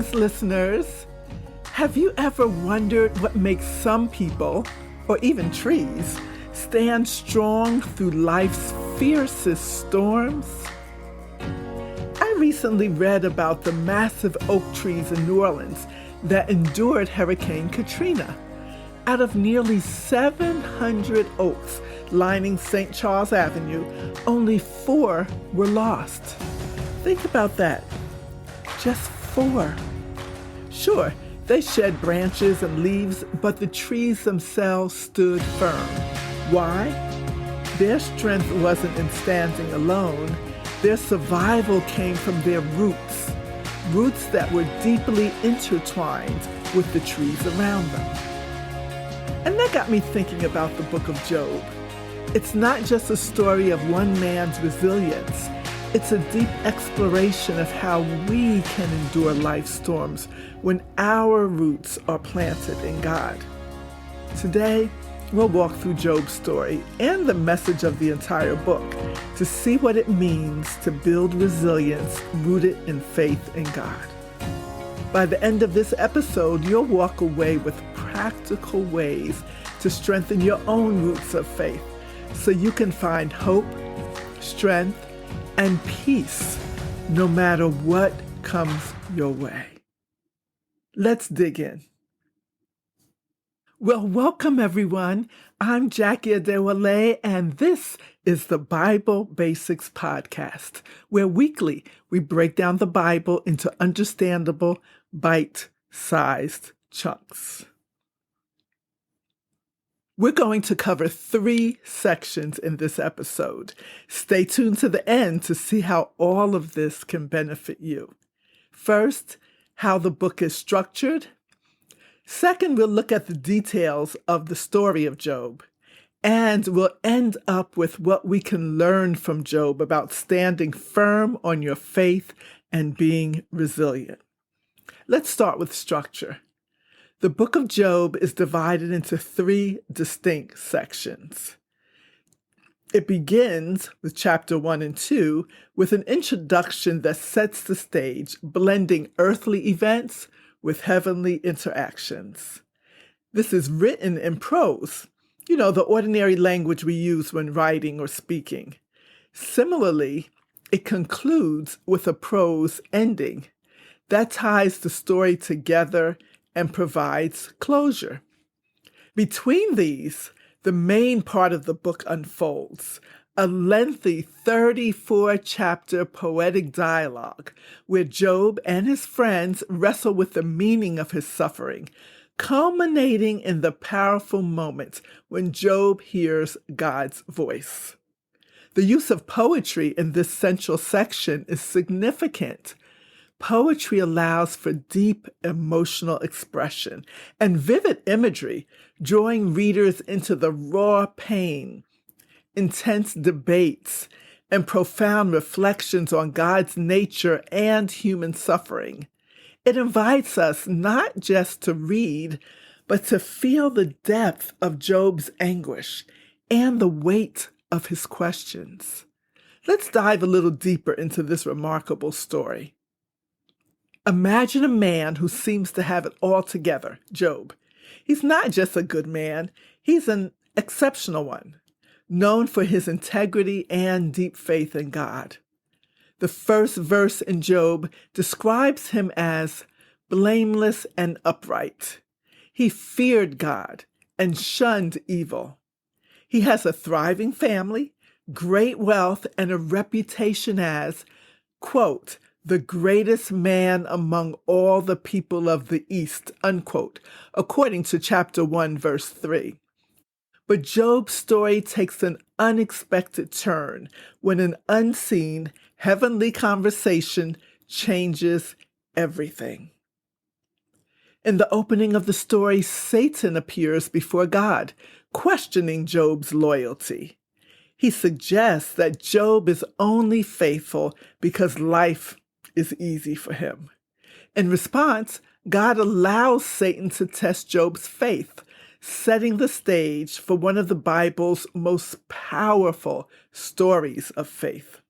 Greetings, listeners. Have you ever wondered what makes some people, or even trees, stand strong through life's fiercest storms? I recently read about the massive oak trees in New Orleans that endured Hurricane Katrina. Out of nearly 700 oaks lining St. Charles Avenue, only 4 were lost. Think about that. Just 4. Sure, they shed branches and leaves, but the trees themselves stood firm. Why? Their strength wasn't in standing alone. Their survival came from their roots that were deeply intertwined with the trees around them. And that got me thinking about the book of Job. It's not just a story of one man's resilience. It's a deep exploration of how we can endure life's storms when our roots are planted in God. Today, we'll walk through Job's story and the message of the entire book to see what it means to build resilience rooted in faith in God. By the end of this episode, you'll walk away with practical ways to strengthen your own roots of faith so you can find hope, strength, and peace no matter what comes your way. Let's dig in. Well, welcome everyone. I'm Jackie Adewale, and this is the Bible Basics Podcast, where weekly we break down the Bible into understandable, bite-sized chunks. We're going to cover 3 sections in this episode. Stay tuned to the end to see how all of this can benefit you. First, how the book is structured. Second, we'll look at the details of the story of Job. And we'll end up with what we can learn from Job about standing firm on your faith and being resilient. Let's start with structure. The book of Job is divided into 3 distinct sections. It begins with chapter 1 and 2 with an introduction that sets the stage, blending earthly events with heavenly interactions. This is written in prose, the ordinary language we use when writing or speaking. Similarly, it concludes with a prose ending that ties the story together and provides closure. Between these, the main part of the book unfolds, a lengthy 34-chapter poetic dialogue where Job and his friends wrestle with the meaning of his suffering, culminating in the powerful moment when Job hears God's voice. The use of poetry in this central section is significant. Poetry allows for deep emotional expression and vivid imagery, drawing readers into the raw pain, intense debates, and profound reflections on God's nature and human suffering. It invites us not just to read, but to feel the depth of Job's anguish and the weight of his questions. Let's dive a little deeper into this remarkable story. Imagine a man who seems to have it all together, Job. He's not just a good man, he's an exceptional one, known for his integrity and deep faith in God. The first verse in Job describes him as blameless and upright. He feared God and shunned evil. He has a thriving family, great wealth, and a reputation as, quote, the greatest man among all the people of the East, unquote, according to chapter 1, verse 3. But Job's story takes an unexpected turn when an unseen heavenly conversation changes everything. In the opening of the story, Satan appears before God, questioning Job's loyalty. He suggests that Job is only faithful because life is easy for him. In response, God allows Satan to test Job's faith, setting the stage for one of the Bible's most powerful stories of faith.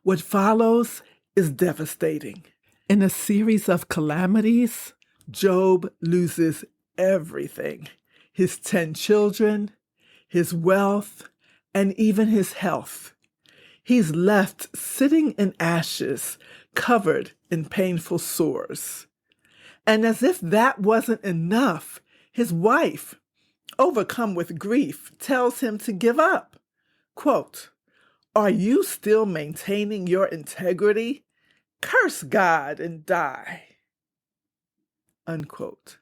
What follows is devastating. In a series of calamities, Job loses everything: his 10 children, his wealth, and even his health. He's left sitting in ashes, covered in painful sores. And as if that wasn't enough, his wife, overcome with grief, tells him to give up. Quote, "Are you still maintaining your integrity? Curse God and die." Unquote.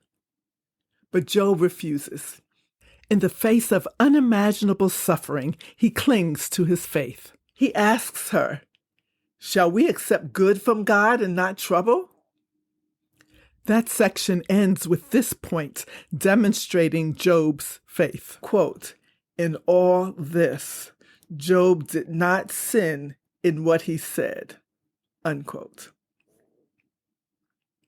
But Job refuses. In the face of unimaginable suffering, he clings to his faith. He asks her, "Shall we accept good from God and not trouble?" That section ends with this point, demonstrating Job's faith. Quote, "In all this, Job did not sin in what he said." Unquote.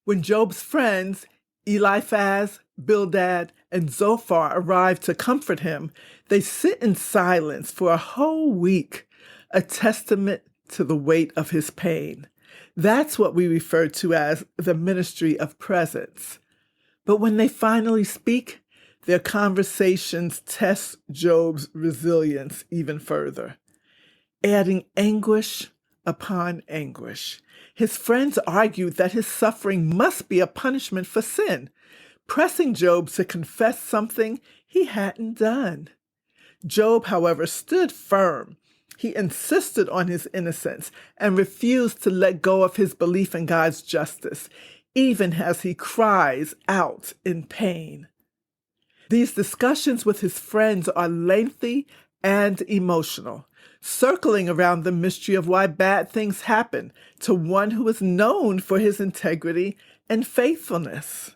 When Job's friends, Eliphaz, Bildad, and Zophar, arrive to comfort him, they sit in silence for a whole week, a testament to the weight of his pain. That's what we refer to as the ministry of presence. But when they finally speak, their conversations test Job's resilience even further, adding anguish upon anguish. His friends argued that his suffering must be a punishment for sin, pressing Job to confess something he hadn't done. Job, however, stood firm. He insisted on his innocence and refused to let go of his belief in God's justice, even as he cries out in pain. These discussions with his friends are lengthy and emotional, circling around the mystery of why bad things happen to one who is known for his integrity and faithfulness.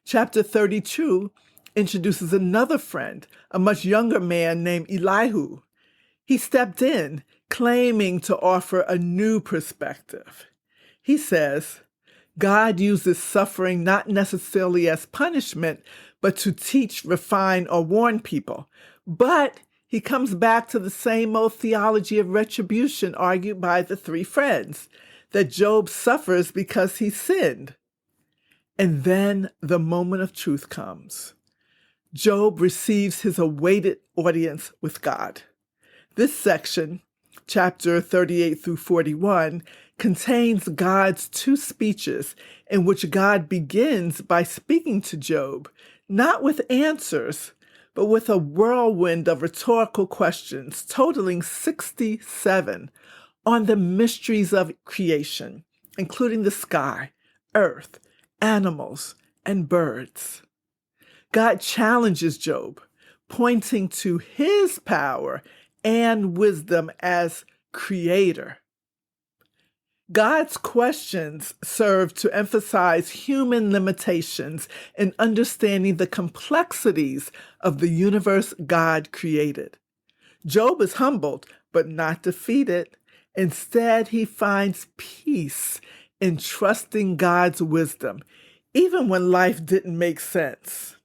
Chapter 32 introduces another friend, a much younger man named Elihu. He stepped in, claiming to offer a new perspective. He says, God uses suffering not necessarily as punishment, but to teach, refine, or warn people. But he comes back to the same old theology of retribution argued by the three friends, that Job suffers because he sinned. And then the moment of truth comes. Job receives his awaited audience with God. This section, chapter 38 through 41, contains God's two speeches in which God begins by speaking to Job, not with answers, but with a whirlwind of rhetorical questions totaling 67 on the mysteries of creation, including the sky, earth, animals, and birds. God challenges Job, pointing to his power and wisdom as creator. God's questions serve to emphasize human limitations in understanding the complexities of the universe God created. Job is humbled, but not defeated. Instead, he finds peace in trusting God's wisdom, even when life didn't make sense.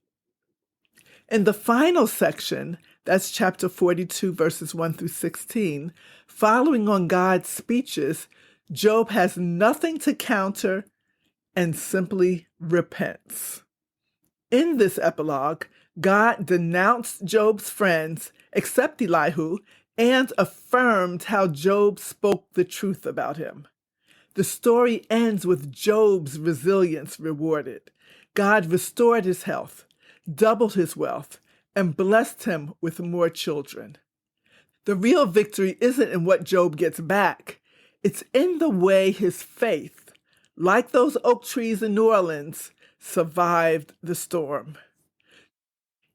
In the final section, that's chapter 42, verses 1 through 16, following on God's speeches, Job has nothing to counter and simply repents. In this epilogue, God denounced Job's friends, except Elihu, and affirmed how Job spoke the truth about him. The story ends with Job's resilience rewarded. God restored his health, doubled his wealth, and blessed him with more children. The real victory isn't in what Job gets back. It's in the way his faith, like those oak trees in New Orleans, survived the storm.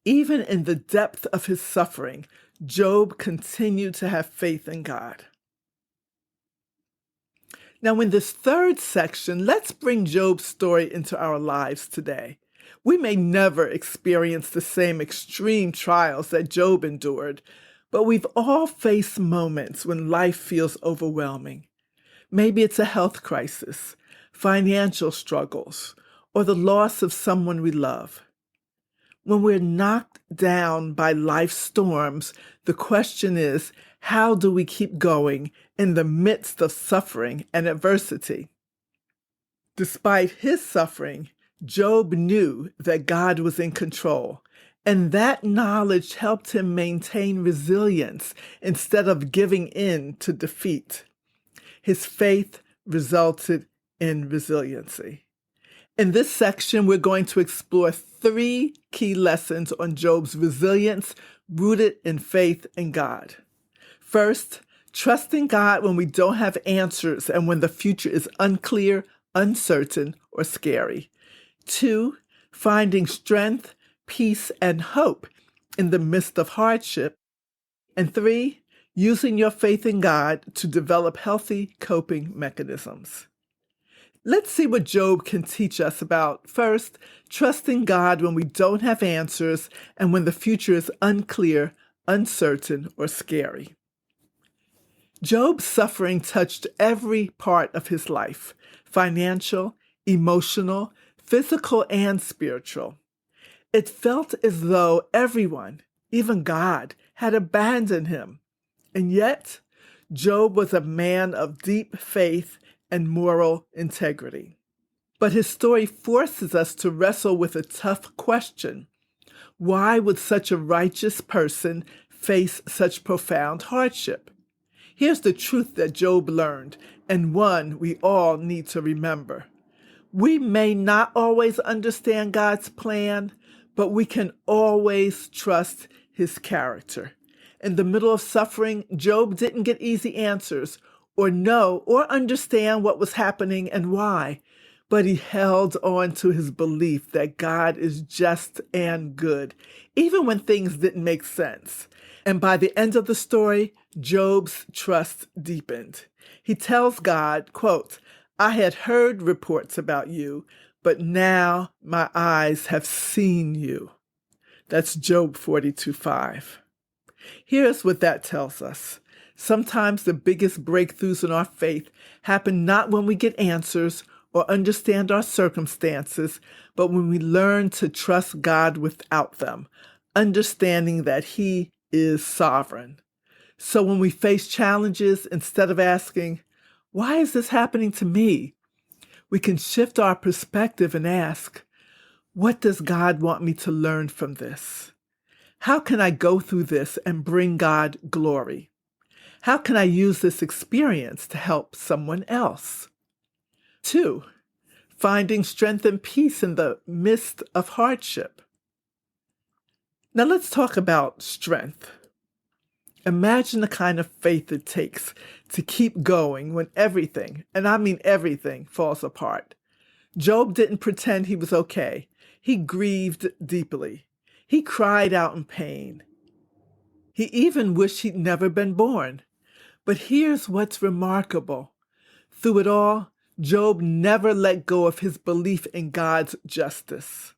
Even in the depth of his suffering, Job continued to have faith in God. Now, in this third section, let's bring Job's story into our lives today. We may never experience the same extreme trials that Job endured, but we've all faced moments when life feels overwhelming. Maybe it's a health crisis, financial struggles, or the loss of someone we love. When we're knocked down by life's storms, the question is, how do we keep going in the midst of suffering and adversity? Despite his suffering, Job knew that God was in control, and that knowledge helped him maintain resilience instead of giving in to defeat. His faith resulted in resiliency. In this section, we're going to explore 3 key lessons on Job's resilience rooted in faith in God. First, trusting God when we don't have answers and when the future is unclear, uncertain, or scary. 2, finding strength, peace, and hope in the midst of hardship. And 3, using your faith in God to develop healthy coping mechanisms. Let's see what Job can teach us about, first, trusting God when we don't have answers and when the future is unclear, uncertain, or scary. Job's suffering touched every part of his life, financial, emotional, physical, and spiritual. It felt as though everyone, even God, had abandoned him. And yet, Job was a man of deep faith and moral integrity. But his story forces us to wrestle with a tough question. Why would such a righteous person face such profound hardship? Here's the truth that Job learned, and one we all need to remember. We may not always understand God's plan, but we can always trust his character. In the middle of suffering, Job didn't get easy answers or know or understand what was happening and why, but he held on to his belief that God is just and good, even when things didn't make sense. And by the end of the story, Job's trust deepened. He tells God, quote, "I had heard reports about you, but now my eyes have seen you." That's Job 42:5. Here's what that tells us. Sometimes the biggest breakthroughs in our faith happen not when we get answers or understand our circumstances, but when we learn to trust God without them, understanding that He is sovereign. So when we face challenges, instead of asking, "Why is this happening to me?" we can shift our perspective and ask, "What does God want me to learn from this? How can I go through this and bring God glory? How can I use this experience to help someone else?" 2, finding strength and peace in the midst of hardship. Now let's talk about strength. Imagine the kind of faith it takes to keep going when everything, and I mean everything, falls apart. Job didn't pretend he was okay. He grieved deeply. He cried out in pain. He even wished he'd never been born. But here's what's remarkable. Through it all, Job never let go of his belief in God's justice.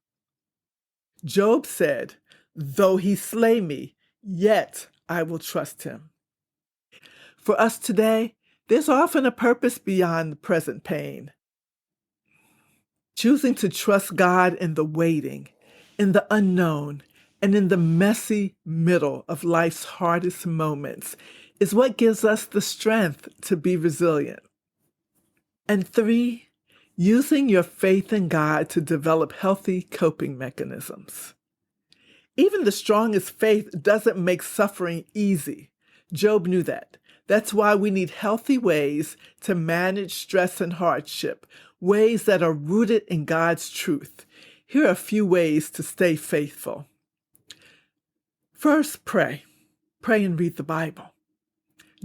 Job said, "Though he slay me, yet I will trust him." For us today, there's often a purpose beyond the present pain. Choosing to trust God in the waiting, in the unknown, and in the messy middle of life's hardest moments is what gives us the strength to be resilient. And 3, using your faith in God to develop healthy coping mechanisms. Even the strongest faith doesn't make suffering easy. Job knew that. That's why we need healthy ways to manage stress and hardship, ways that are rooted in God's truth. Here are a few ways to stay faithful. First, pray. Pray and read the Bible.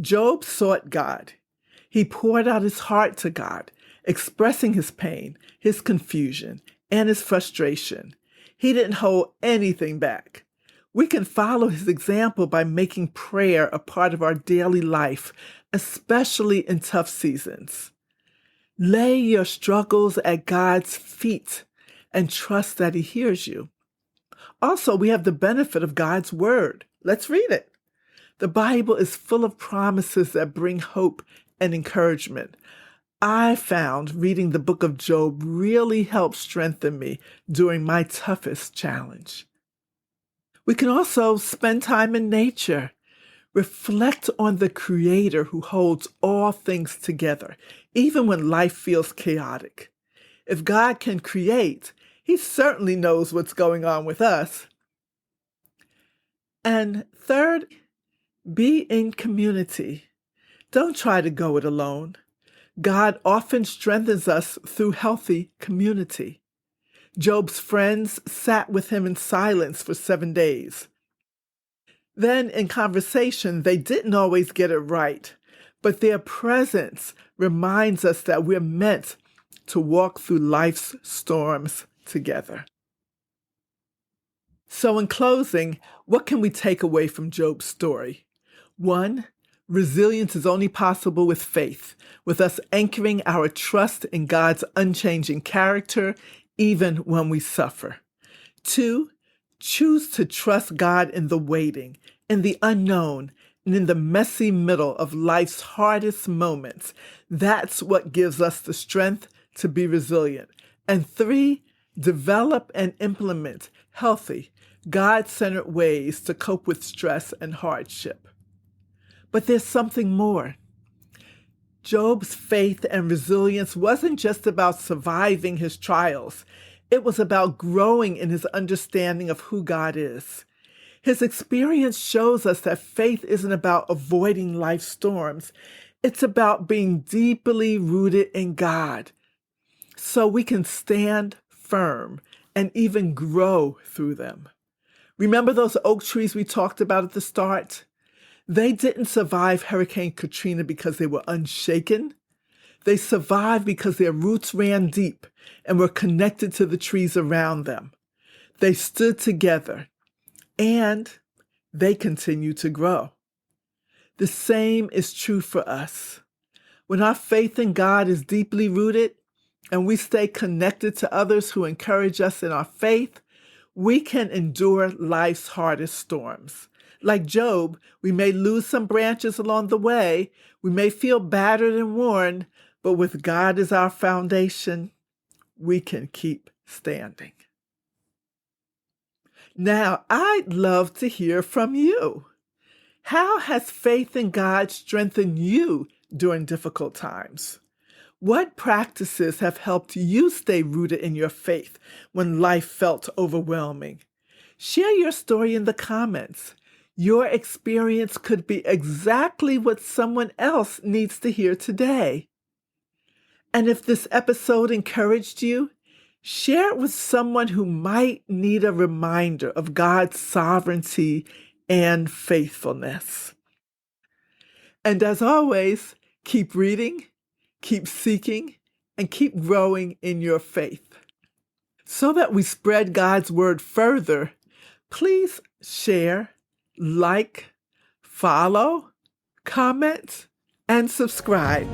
Job sought God. He poured out his heart to God, expressing his pain, his confusion, and his frustration. He didn't hold anything back. We can follow his example by making prayer a part of our daily life, especially in tough seasons. Lay your struggles at God's feet and trust that He hears you. Also, we have the benefit of God's Word. Let's read it. The Bible is full of promises that bring hope and encouragement. I found reading the book of Job really helped strengthen me during my toughest challenge. We can also spend time in nature. Reflect on the Creator who holds all things together, even when life feels chaotic. If God can create, he certainly knows what's going on with us. And third, be in community. Don't try to go it alone. God often strengthens us through healthy community. Job's friends sat with him in silence for 7 days. Then, in conversation, they didn't always get it right, but their presence reminds us that we're meant to walk through life's storms together. So, in closing, what can we take away from Job's story? 1, resilience is only possible with faith, with us anchoring our trust in God's unchanging character, even when we suffer. 2, choose to trust God in the waiting, in the unknown, and in the messy middle of life's hardest moments. That's what gives us the strength to be resilient. And 3, develop and implement healthy, God-centered ways to cope with stress and hardship. But there's something more. Job's faith and resilience wasn't just about surviving his trials. It was about growing in his understanding of who God is. His experience shows us that faith isn't about avoiding life's storms. It's about being deeply rooted in God, so we can stand firm and even grow through them. Remember those oak trees we talked about at the start? They didn't survive Hurricane Katrina because they were unshaken. They survived because their roots ran deep and were connected to the trees around them. They stood together, and they continue to grow. The same is true for us. When our faith in God is deeply rooted and we stay connected to others who encourage us in our faith, we can endure life's hardest storms. Like Job, we may lose some branches along the way. We may feel battered and worn, but with God as our foundation, we can keep standing. Now, I'd love to hear from you. How has faith in God strengthened you during difficult times? What practices have helped you stay rooted in your faith when life felt overwhelming? Share your story in the comments. Your experience could be exactly what someone else needs to hear today. And if this episode encouraged you, share it with someone who might need a reminder of God's sovereignty and faithfulness. And as always, keep reading, keep seeking, and keep growing in your faith. So that we spread God's word further, please share, like, follow, comment, and subscribe.